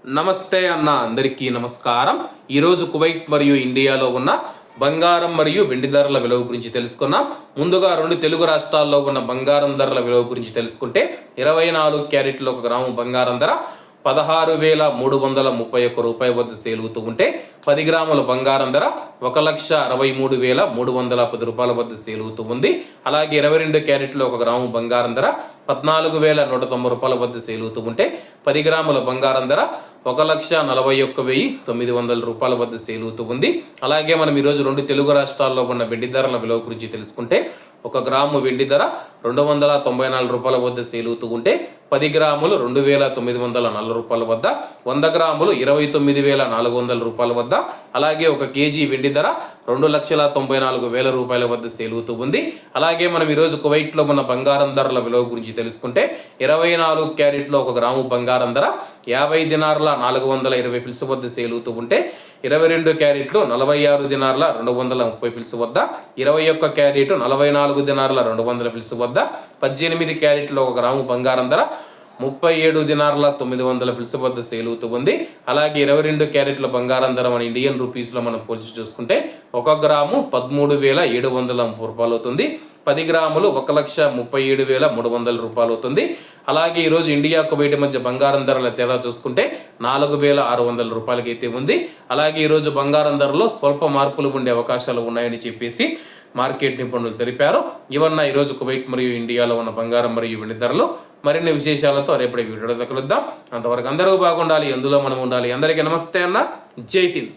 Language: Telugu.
నమస్తే అన్న అందరికీ నమస్కారం. ఈరోజు కువైట్ మరియు ఇండియాలో ఉన్న బంగారం మరియు వెండి ధరల విలువ గురించి తెలుసుకున్నాం. ముందుగా రెండు తెలుగు రాష్ట్రాల్లో ఉన్న బంగారం ధరల విలువ గురించి తెలుసుకుంటే 24 క్యారెట్ల 1 గ్రాము బంగారం ధర 16,331 రూపాయల వద్ద సేల్ అవుతూ ఉంటే 10 గ్రాముల బంగారం ధర 1,63,310 రూపాయల వద్ద సేల్ అవుతూ ఉంది. అలాగే 22 క్యారెట్లు 1 గ్రాము బంగారం ధర 14,190 రూపాయల వద్ద సేల్ అవుతూ ఉంటే 10 గ్రాముల బంగారం ధర 1,41,900 రూపాయల వద్ద సేల్ అవుతూ ఉంది. అలాగే మనం ఈరోజు రెండు తెలుగు రాష్ట్రాల్లో ఉన్న వెండి ధరల విలువ గురించి తెలుసుకుంటే 1 గ్రాము వెండి ధర 294 రూపాయల వద్ద సేల్ అవుతూ ఉంటే 10 గ్రాములు 2,940 రూపాయల వద్ద, 100 గ్రాములు 29,400 రూపాయల వద్ద, అలాగే 1 కేజీ వెండి ధర 2,94,000 రూపాయల వద్ద సేల్ అవుతూ ఉంది. అలాగే మనం ఈరోజు కువైట్లో ఉన్న బంగారం ధరల విలువ గురించి తెలుసుకుంటే 24 క్యారెట్లో 1 గ్రాము బంగారం ధర 50 దినార్ల 420 ఫిల్స్ వద్ద సేల్ అవుతూ ఉంటే 22 క్యారెట్లు 46 దినార్ల 230 ఫిల్స్ వద్ద, 21 క్యారెట్ 44 దినార్ల 200 ఫిల్స్ వద్ద, 18 క్యారెట్లు 1 గ్రాము బంగారం ధర 37 దినార్ల 900 ఫిల్స్ వద్ద సేల్ అవుతూ ఉంది. అలాగే 22 క్యారెట్ల బంగారం ధర మన ఇండియన్ రూపీస్లో మనం పోల్చి చూసుకుంటే 1 గ్రాము 13,730 రూపాయలు అవుతుంది. 10 గ్రాములు 1,37,300 రూపాయలు అవుతుంది. అలాగే ఈరోజు ఇండియా కువైట్ మధ్య బంగారం ధరల తేడా చూసుకుంటే 4,600 రూపాయలకి అయితే ఉంది. అలాగే ఈరోజు బంగారం ధరలో స్వల్ప మార్పులు ఉండే అవకాశాలు ఉన్నాయని చెప్పేసి మార్కెట్ నిపుణులు తెలిపారు. ఇవన్న ఈరోజు కువైట్ మరియు ఇండియాలో ఉన్న బంగారం మరియు వెండి ధరలు. మరిన్ని విశేషాలతో రేపటి వీడియోలో కలుద్దాం. అంతవరకు అందరూ బాగుండాలి, అందులో మనం ఉండాలి. అందరికీ నమస్తే అన్న, జై హింద్.